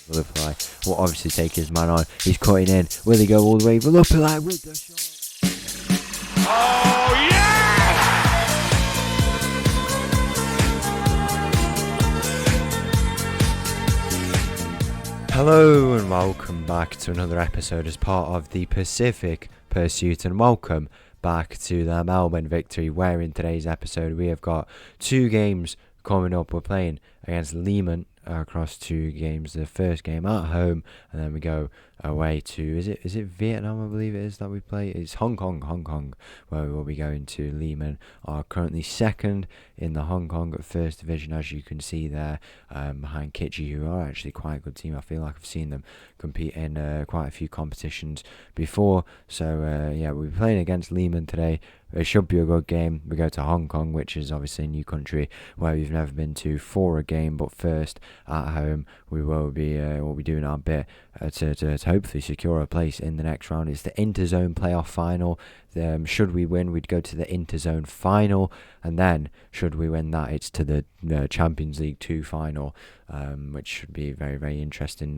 Will apply. Will obviously take his man on. He's cutting in. Will he go all the way? Will apply with the shot. Oh yeah! Hello and welcome back to another episode as part of the Pacific Pursuit, and welcome back to the Melbourne victory, where in today's episode we have got two games coming up. We're playing against Lehman across two games. The first game at home, and then we go away to is it Vietnam, I believe it is, that we play. It's Hong Kong, where we will be going to. Lehman are currently second in the Hong Kong first division, as you can see there, behind Kitchee, who are actually quite a good team. I feel like I've seen them compete in quite a few competitions before. So yeah, we'll be playing against Lehman today. It should be a good game. We go to Hong Kong, which is obviously a new country where we've never been to, for a game. But first, at home, we will be doing our bit to hopefully secure a place in the next round. It's the Interzone playoff final. Should we win, we'd go to the Interzone final, and then should we win that, it's to the Champions League 2 final, which should be very, very interesting.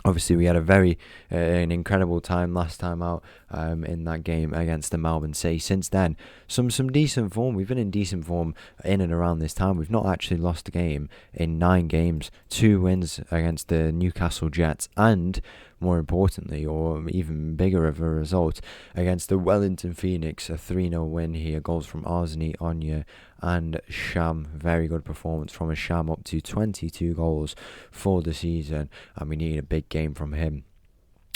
Obviously, we had a very an incredible time last time out in that game against the Melbourne City. Since then, some decent form. We've been in decent form in and around this time. We've not actually lost a game in 9 games. 2 wins against the Newcastle Jets, and more importantly, or even bigger of a result, against the Wellington Phoenix, a 3-0 win here. Goals from Arsene, Anya and Sham. Very good performance from a Sham, up to 22 goals for the season, and we need a big game from him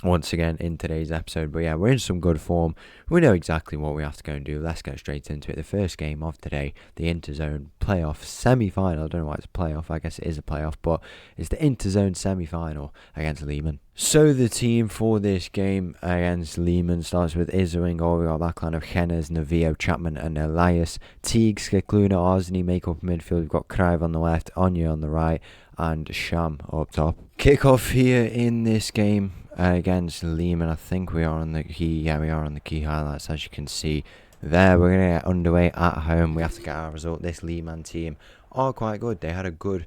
once again in today's episode. But yeah, we're in some good form. We know exactly what we have to go and do. Let's get straight into it. The first game of today, the Interzone playoff semi-final. I don't know why it's a playoff. I guess it is a playoff, but it's the Interzone semi-final against Lehman. So the team for this game against Lehman starts with Izzo in goal. We got a backline of Hennes, Navio, Chapman and Elias. Teague, Skikluna, Arsene make up midfield. We've got Krive on the left, Anya on the right, and Sham up top. Kick-off here in this game against Lehman. I think we are on the key. Yeah, we are on the key highlights, as you can see there. We're going to get underway at home. We have to get our result. This Lehman team are quite good. They had a good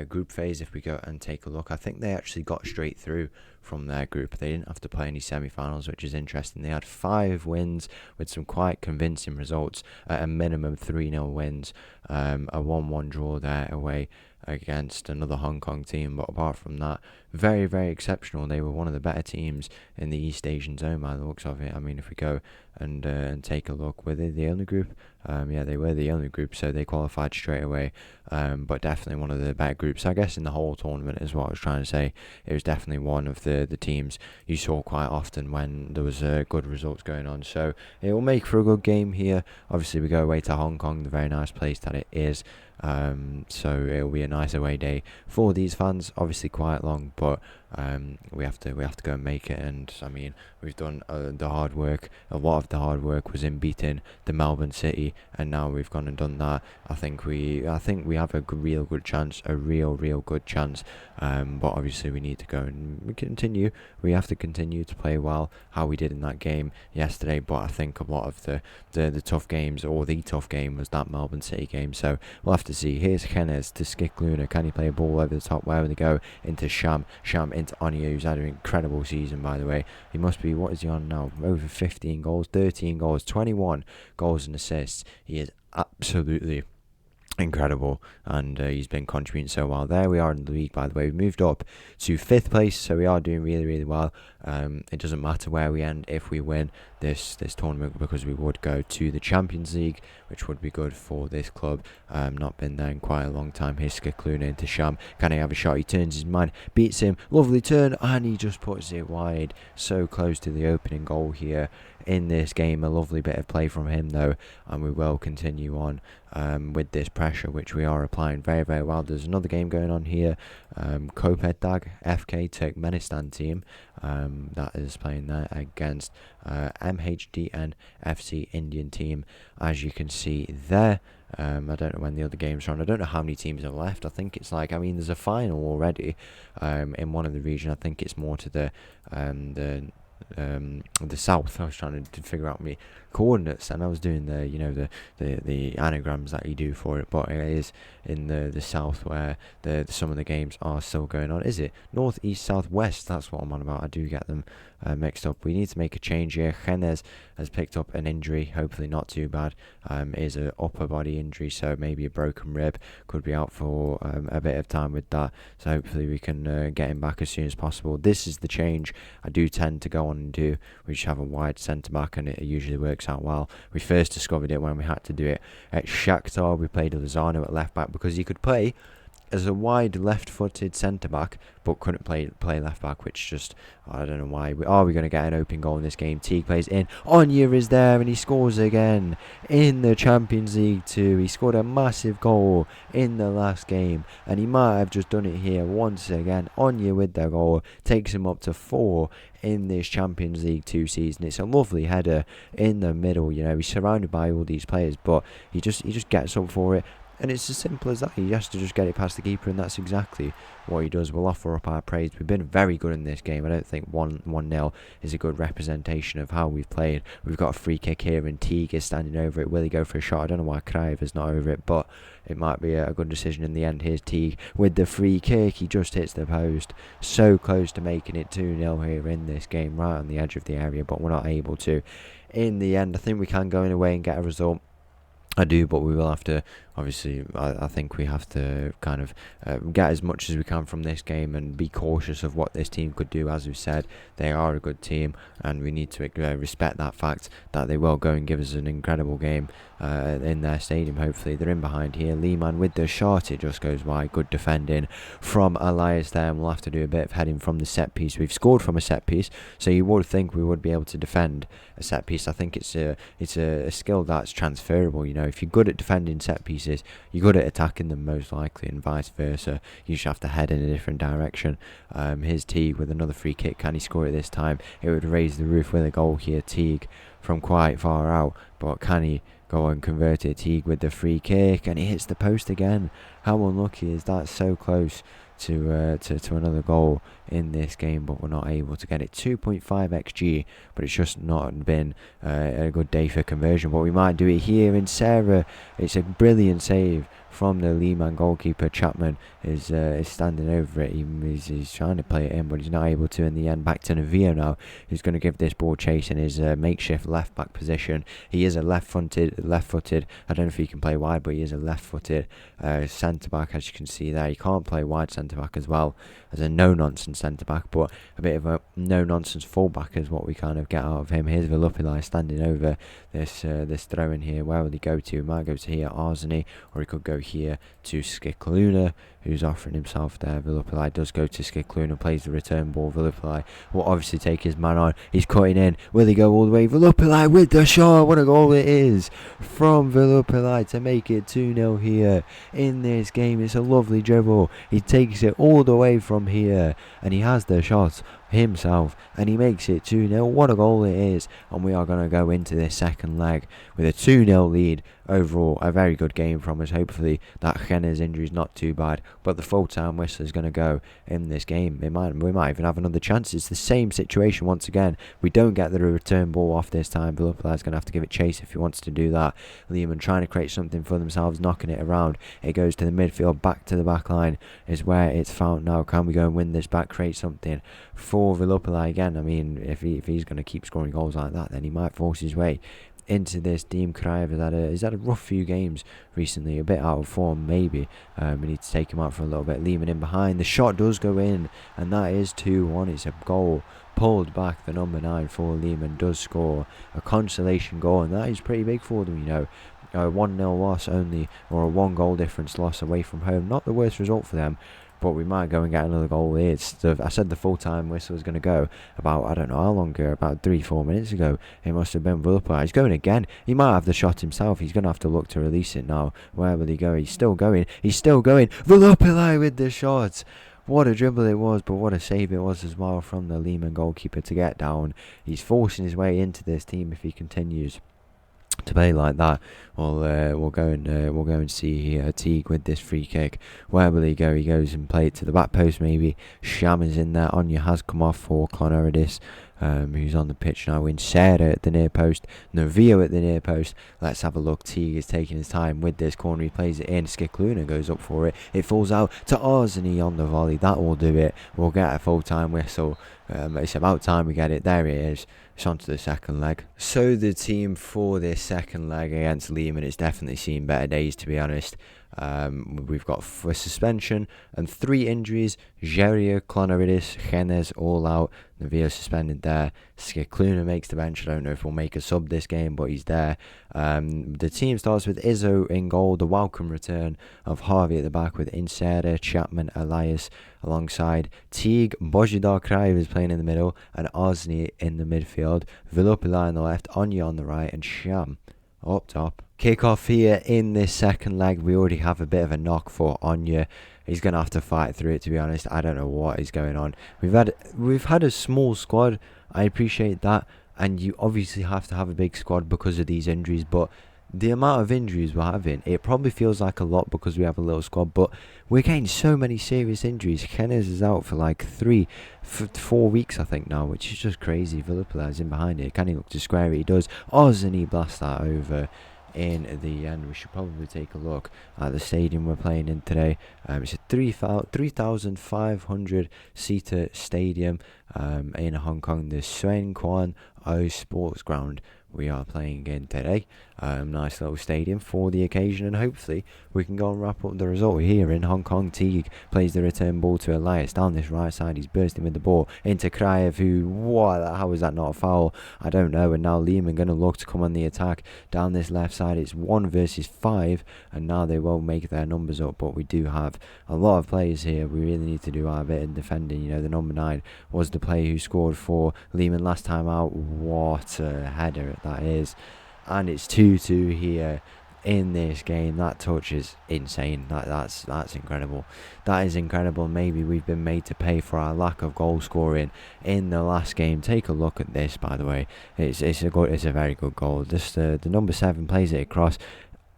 group phase. If we go and take a look, I think they actually got straight through from their group. They didn't have to play any semi-finals, which is interesting. They had 5 wins with some quite convincing results, at a minimum 3-0 wins, a 1-1 draw there away against another Hong Kong team. But apart from that, very, very exceptional. They were one of the better teams in the East Asian zone by the looks of it. I mean, if we go and take a look, were they the only group? Yeah, they were the only group, so they qualified straight away. But definitely one of the better groups, I guess, in the whole tournament is what I was trying to say. It was definitely one of the teams you saw quite often when there was good results going on. So it will make for a good game here. Obviously, we go away to Hong Kong, the very nice place that it is. So it'll be a nice away day for these fans. Obviously quite long, but we have to go and make it. And I mean, we've done the hard work. A lot of the hard work was in beating the Melbourne City, and now we've gone and done that. I think we have a real good chance, a real good chance. But obviously we need to go and continue. We have to continue to play well, how we did in that game yesterday. But I think a lot of the tough games, or the tough game, was that Melbourne City game. So we'll have to see. Here's Hennes to Skikluna. Can he play a ball over the top? Where will they go? Into Sham into Anya, who's had an incredible season, by the way. He must be, what is he on now? Over 15 goals, 13 goals, 21 goals and assists. He is absolutely incredible, and he's been contributing so well. There we are in the league, by the way. We moved up to 5th place, so we are doing really well. It doesn't matter where we end if we win this tournament, because we would go to the Champions League, which would be good for this club. Not been there in quite a long time. Here's Skikluna into Sham. Can he have a shot? He turns his mind, beats him, lovely turn, and he just puts it wide. So close to the opening goal here in this game. A lovely bit of play from him though, and we will continue on with this pressure, which we are applying very, very well. There's another game going on here. Kopedag FK Turkmenistan team that is playing there against MHDN FC Indian team, as you can see there. I don't know when the other games are on. I don't know how many teams are left. I think it's like, I mean, there's a final already in one of the region. I think it's more to the the south. I was trying to figure out my coordinates, and I was doing the anagrams that you do for it, but it is in the south where some of the games are still going on. Is it north, east, south, west? That's what I'm on about. I do get them mixed up. We need to make a change here. Jimenez has picked up an injury, hopefully not too bad. It is an upper body injury, so maybe a broken rib. Could be out for a bit of time with that, so hopefully we can get him back as soon as possible. This is the change I do tend to go on and do. We just have a wide centre back, and it usually works out well. We first discovered it when we had to do it at Shakhtar. We played Lozano at left back because he could play as a wide left-footed centre-back, but couldn't play left-back, which just, I don't know why. Are we going to get an open goal in this game? Teague plays in. Anya is there, and he scores again in the Champions League 2. He scored a massive goal in the last game, and he might have just done it here once again. Anya with the goal takes him up to 4 in this Champions League 2 season. It's a lovely header in the middle. He's surrounded by all these players, but he just gets up for it. And it's as simple as that. He has to just get it past the keeper, and that's exactly what he does. We'll offer up our praise. We've been very good in this game. I don't think 1-0 is a good representation of how we've played. We've got a free kick here, and Teague is standing over it. Will he go for a shot? I don't know why Kraev is not over it, but it might be a good decision in the end. Here's Teague with the free kick. He just hits the post. So close to making it 2-0 here in this game, right on the edge of the area, but we're not able to. In the end, I think we can go in away and get a result. I do, but we will have to, obviously, I think we have to kind of get as much as we can from this game and be cautious of what this team could do. As we've said, they are a good team, and we need to respect that fact that they will go and give us an incredible game in their stadium. Hopefully they're in behind here. Lehmann with the shot, it just goes wide. Good defending from Elias there, and we'll have to do a bit of heading from the set piece. We've scored from a set piece, so you would think we would be able to defend a set piece. I think it's a skill that's transferable. If you're good at defending set pieces, you're good at attacking them most likely, and vice versa. You just have to head in a different direction. Here's Teague with another free kick. Can he score it this time? It would raise the roof with a goal here. Teague from quite far out, but can he go and convert it? Teague with the free kick, and he hits the post again. How unlucky is that? So close to another goal in this game, but we're not able to get it. 2.5 xg, but it's just not been a good day for conversion. But we might do it here in Sarah. It's a brilliant save from the Lehmann goalkeeper. Chapman is standing over it. He's trying to play it in, but he's not able to in the end. Back to Navia now, who's going to give this ball chase in his makeshift left back position. He is a left-footed. I don't know if he can play wide, but he is a left-footed centre back, as you can see there. He can't play wide centre back as well as a no-nonsense centre back, but a bit of a no-nonsense full back is what we kind of get out of him. Here's Velupilai standing over this throw in here. Where will he go to? He might go to here, Arzani, or he could go here to Skikluna, who's offering himself there. Velupilai does go to Skikluna, plays the return ball. Velupilai will obviously take his man on. He's cutting in. Will he go all the way? Velupilai with the shot. What a goal it is from Velupilai to make it 2-0 here in this game. It's a lovely dribble. He takes it all the way from here, and he has the shot himself, and he makes it 2-0. What a goal it is, and we are going to go into this second leg with a 2-0 lead. Overall, a very good game from us. Hopefully that Jenner's injury is not too bad, but the full-time whistle is going to go in this game. We might even have another chance. It's the same situation once again. We don't get the return ball off this time. Velupilai's going to have to give it chase if he wants to do that. Lehmann trying to create something for themselves, knocking it around. It goes to the midfield, back to the back line is where it's found now. Can we go and win this back, create something for Velupilai again? I mean, if he's going to keep scoring goals like that, then he might force his way into this. Dean Kraev has had a rough few games recently, a bit out of form maybe. We need to take him out for a little bit. Lehmann in behind, the shot does go in, and that is 2-1. It's a goal pulled back. The number 9 for Lehmann does score a consolation goal, and that is pretty big for them. A 1-0 loss only, or a 1 goal difference loss away from home, not the worst result for them. But we might go and get another goal here. I said the full-time whistle was going to go about, I don't know how long ago, about 3-4 minutes ago. It must have been Velupilai. He's going again. He might have the shot himself. He's going to have to look to release it now. Where will he go? He's still going. Velupilai with the shot. What a dribble it was, but what a save it was as well from the Lehmann goalkeeper to get down. He's forcing his way into this team if he continues to play like that. We'll go and see Teague with this free kick. Where will he go? He goes and play it to the back post maybe. Sham is in there. Anya has come off for Clonaridis. who's on the pitch now. Insera at the near post, Novio at the near post. Let's have a look. Teague is taking his time with this corner. He plays it in. Skikluna goes up for it. It falls out to Arzani on the volley. That will do it. We'll get a full-time whistle. It's about time we get it. There it is. It's on to the second leg. So the team for this second leg against Lehman has definitely seen better days, to be honest. We've got a suspension and 3 injuries. Geria, Clonaridis, Genes all out. Navio suspended there. Skikluna makes the bench. I don't know if we'll make a sub this game, but he's there. The team starts with Izzo in goal. The welcome return of Harvey at the back with Insera, Chapman, Elias alongside Teague. Bojidar Kraev is playing in the middle and Arsney in the midfield. Vilupila on the left, Anya on the right and Sham up top. Kick off here in this second leg. We already have a bit of a knock for Anya. He's going to have to fight through it, to be honest. I don't know what is going on. We've had a small squad. I appreciate that. And you obviously have to have a big squad because of these injuries. But the amount of injuries we're having, it probably feels like a lot because we have a little squad. But we're getting so many serious injuries. Kenners is out for like 4 weeks, I think, now, which is just crazy. Villapalaz in behind it. Can he look to square it? He does. Oz, and he blasts that over. In the end, we should probably take a look at the stadium we're playing in today. It's a 3,500 seater stadium in Hong Kong, the Suen Kwan O Sports Ground we are playing in today. Nice little stadium for the occasion, and hopefully we can go and wrap up the result here in Hong Kong. Teague plays the return ball to Elias down this right side. He's bursting with the ball into Kraev, how is that not a foul? I don't know. And now Lehman going to look to come on the attack down this left side. It's 1 versus 5, and now they won't make their numbers up, but we do have a lot of players here. We really need to do our bit in defending. You know, the number 9 was the player who scored for Lehman last time out. What a header that is. And it's 2-2 here in this game. That touch is insane. That's incredible. That is incredible. Maybe we've been made to pay for our lack of goal scoring in the last game. Take a look at this, by the way. It's a very good goal. Just the number 7 plays it across,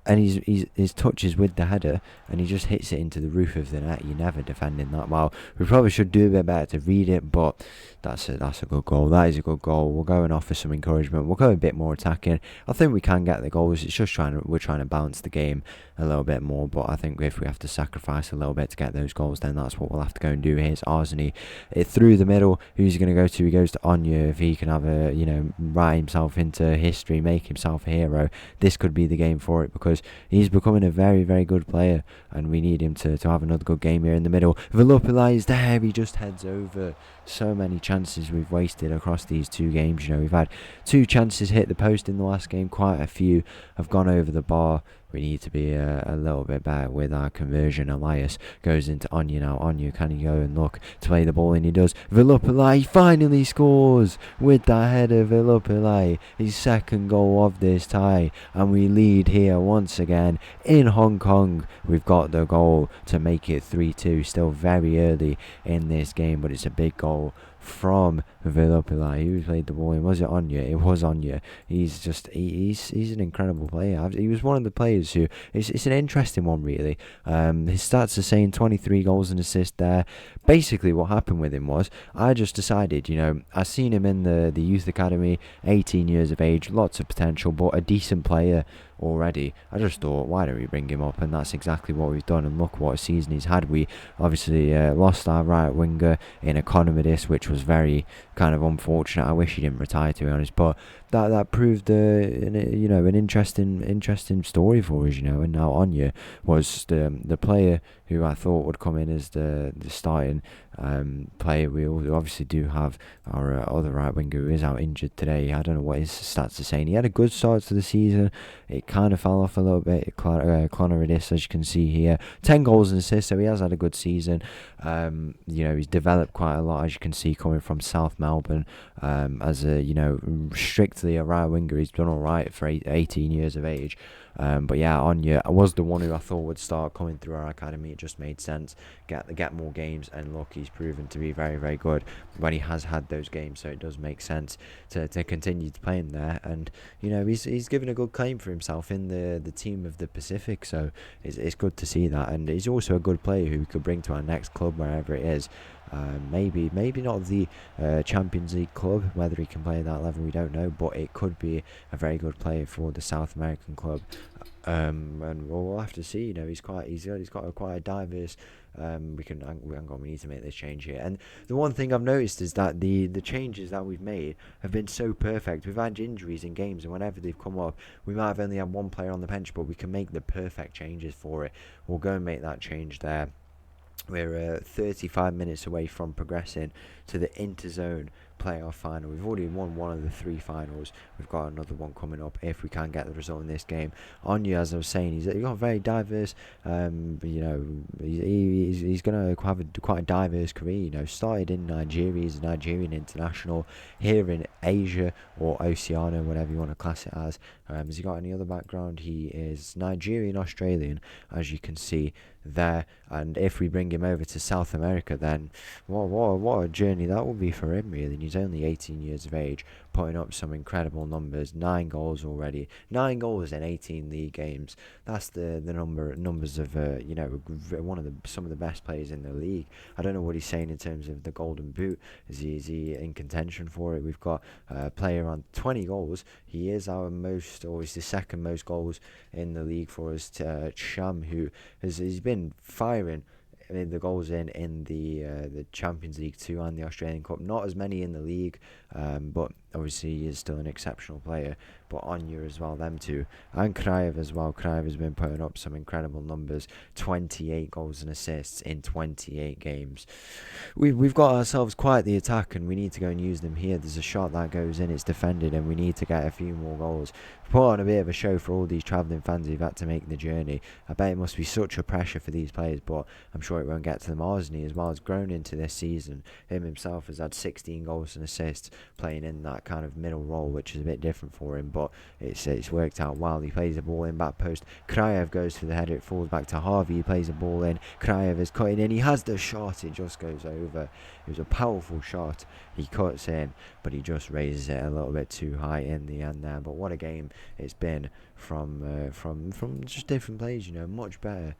and his touch is with the header, and he just hits it into the roof of the net. You're never defending that well. We probably should do a bit better to read it, but that's a good goal. That is a good goal. We'll go and offer some encouragement. We'll go a bit more attacking. I think we can get the goals. It's just we're trying to balance the game a little bit more, but I think if we have to sacrifice a little bit to get those goals, then that's what we'll have to go and do. Here's Arseny through the middle. Who's he going to go to? He goes to Anya. If he can have write himself into history, make himself a hero, this could be the game for it, because he's becoming a very, very good player, and we need him to have another good game here in the middle. Vilupila is there. He just heads over. So many chances we've wasted across these 2 games. You know, we've had 2 chances hit the post in the last game. Quite a few have gone over the bar. We need to be a little bit better with our conversion. Elias goes into Anya now. Anya, can he go and look to play the ball? And he does. Vilupilai finally scores with that header. Vilupilai, his second goal of this tie. And we lead here once again in Hong Kong. We've got the goal to make it 3-2. Still very early in this game, but it's a big goal from Vilupilai. Who played the ball in? Was it Anya? It was Anya. He's an incredible player. He was one of the players who it's an interesting one, really. His stats are saying 23 goals and assists there. Basically what happened with him was, I just decided, I seen him in the youth academy, 18 years of age, lots of potential, but a decent player already. I just thought, why don't we bring him up? And that's exactly what we've done, and look what a season he's had. We obviously lost our right winger in Economidis, which was very kind of unfortunate. I wish he didn't retire, to be honest, but that proved an interesting story for us, and now Anya was the player who I thought would come in as the starting player. We obviously do have our other right winger who is out injured today. I don't know what his stats are saying. He had a good start to the season. It kind of fell off a little bit. Clonaridis, as you can see here, 10 goals and assists, so he has had a good season. He's developed quite a lot, as you can see, coming from South Melbourne. As a strictly a right winger, he's done all right for 18 years of age. But yeah, Anya was the one who I thought would start coming through our academy. It just made sense. Get more games, and look, he's proven to be very, very good when he has had those games. So it does make sense to continue to play him there. And he's given a good claim for himself in the team of the Pacific. So it's good to see that. And he's also a good player who we could bring to our next club, wherever it is. Maybe not the Champions League club. Whether he can play at that level, we don't know. But it could be a very good player for the South American club. And we'll have to see. He's got quite a diverse. We need to make this change here. And the one thing I've noticed is that the changes that we've made have been so perfect. We've had injuries in games, and whenever they've come up, we might have only had one player on the bench, but we can make the perfect changes for it. We'll go and make that change there. We're 35 minutes away from progressing to the Interzone playoff final. We've already won one of the 3 finals. We've got another one coming up if we can get the result in this game. Anya, as I was saying, he's got a very diverse. He's going to have quite a diverse career. Started in Nigeria. He's a Nigerian international here in Asia or Oceania, whatever you want to class it as. Has he got any other background? He is Nigerian Australian, as you can see there. And if we bring him over to South America, then what a journey that will be for him, really. And he's only 18 years of age, putting up some incredible numbers. 9 goals already. 9 goals in 18 league games. That's the numbers of some of the best players in the league. I don't know what he's saying in terms of the Golden Boot. Is he in contention for it? We've got a player on 20 goals. He is he's the second most goals in the league for us. Sham, who he's been firing the goals in the Champions League 2 and the Australian Cup. Not as many in the league, but obviously he is still an exceptional player. But Anya as well, them two. And Kraev as well. Kraev has been putting up some incredible numbers. 28 goals and assists in 28 games. We've got ourselves quite the attack, and we need to go and use them here. There's a shot that goes in, it's defended, and we need to get a few more goals. Put on a bit of a show for all these travelling fans who've had to make the journey. I bet it must be such a pressure for these players, but I'm sure it won't get to them. Arsney as well has grown into this season. Him himself has had 16 goals and assists, playing in that kind of middle role, which is a bit different for him, but it's worked out well. He plays the ball in back post. Kraev goes for the header. It falls back to Harvey. He plays the ball in. Kraev is cutting in. He has the shot. It just goes over. It was a powerful shot. He cuts in, but he just raises it a little bit too high in the end there. But what a game it's been from just different plays. Much better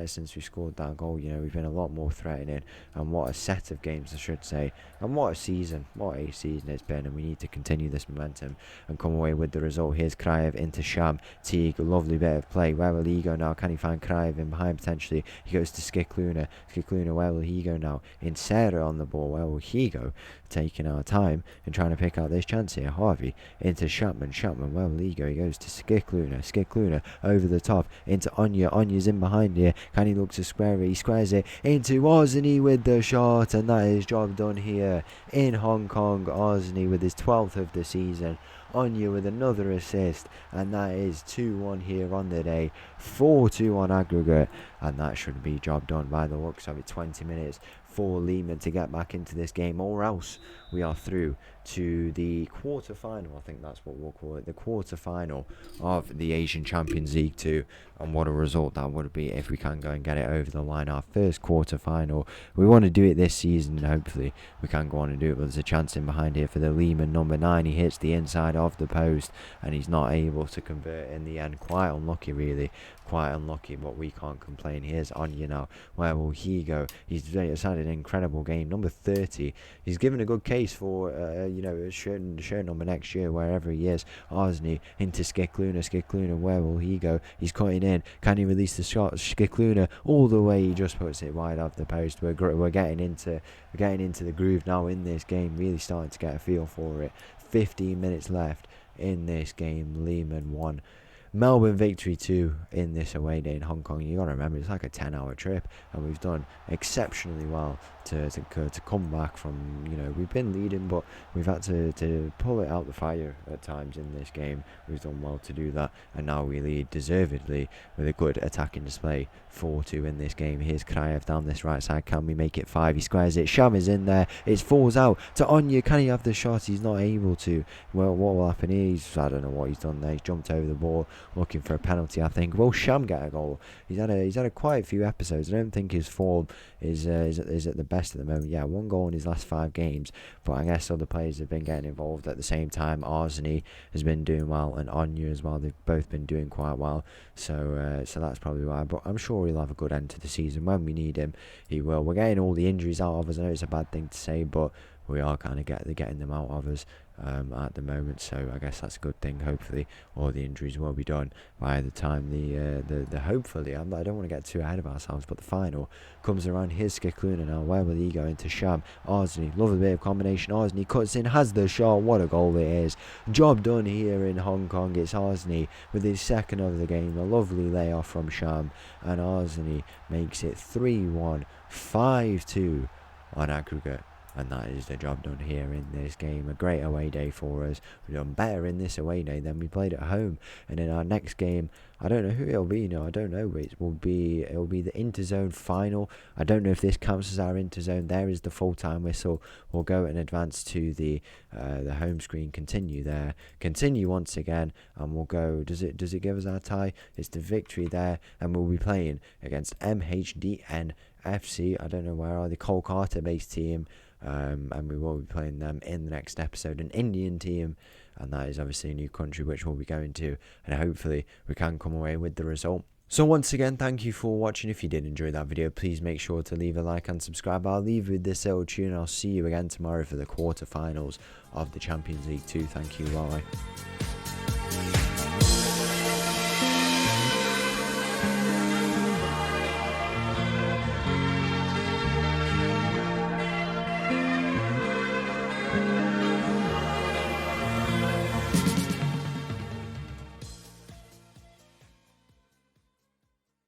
since we scored that goal. We've been a lot more threatening, and what a set of games, I should say, and what a season it's been. And we need to continue this momentum and come away with the result. Here's Kraev into Sham. Teague, lovely bit of play. Where will he go now? Can he find Kraev in behind potentially? He goes to Skikluna. Where will he go now? In Sarah on the ball. Where will he go? Taking our time and trying to pick out this chance here. Harvey into Chapman. Where will he go? He goes to Skikluna over the top into Anya. Anya's in behind here. Can he look to square it? He squares it into Arsney with the shot, and that is job done here in Hong Kong. Arsney with his 12th of the season. Anya with another assist, and that is 2-1 here on the day. 4-2 on aggregate, and that should be job done by the looks of it. 20 minutes for Lehman to get back into this game, or else we are through to the quarter-final. I think that's what we'll call it, the quarter-final of the Asian Champions League 2, and what a result that would be if we can go and get it over the line. Our first quarter-final. We want to do it this season, and hopefully we can go on and do it, but there's a chance in behind here for the Lehman number 9. He hits the inside of the post, and he's not able to convert in the end. Quite unlucky, really. Quite unlucky, but we can't complain. Here's Anya now. Where will he go? He's had an incredible game. Number 30. He's given a good case for a shirt number next year, wherever he is. Arsney into Skikluna. Where will he go? He's cutting in. Can he release the shot? Skikluna all the way. He just puts it wide off the post. We're getting into the groove now in this game. Really starting to get a feel for it. 15 minutes left in this game. Lehman 1. Melbourne victory 2 in this away day in Hong Kong. You got to remember, it's like a 10-hour trip, and we've done exceptionally well to come back from, we've been leading, but we've had to pull it out the fire at times in this game. We've done well to do that, and now we lead deservedly with a good attacking display. 4-2 in this game. Here's Kraev down this right side. Can we make it 5? He squares it. Sham is in there. It falls out to Anya. Can he have the shot? He's not able to. Well, what will happen here? I don't know what he's done there. He's jumped over the ball. looking for a penalty. I think. Will Sham get a goal? He's had a quite few episodes. I don't think his form is at the best at the moment. Yeah, 1 goal in his last 5 games, but I guess other players have been getting involved at the same time. Arsene has been doing well, and Anya as well. They've both been doing quite well. So that's probably why. But I'm sure he'll have a good end to the season. When we need him, he will. We're getting all the injuries out of us. I know it's a bad thing to say, but we are kind of getting them out of us at the moment, so I guess that's a good thing. Hopefully all the injuries will be done by the time the hopefully, I don't want to get too ahead of ourselves, but the final comes around. Here's Skikluna now. Where will he go? Into Sham. Arsene, lovely bit of combination. Arsene cuts in, has the shot. What a goal it is. Job done here in Hong Kong. It's Arsene with his second of the game. A lovely layoff from Sham, and Arsene makes it 3-1, 5-2 on aggregate. And that is the job done here in this game. A great away day for us. We've done better in this away day than we played at home. And in our next game, I don't know who it'll be. No, I don't know. It'll be the Interzone final. I don't know if this counts as our Interzone. There is the full-time whistle. We'll go and advance to the home screen. Continue there. Continue once again, and we'll go. Does it give us our tie? It's the victory there, and we'll be playing against MHDN FC. I don't know where are the Kolkata-based team. And we will be playing them in the next episode, an Indian team, and that is obviously a new country which we'll be going to, and hopefully we can come away with the result. So once again, thank you for watching. If you did enjoy that video, please make sure to leave a like and subscribe. I'll leave with this little tune. I'll see you again tomorrow for the quarterfinals of the Champions League 2. Thank you, bye.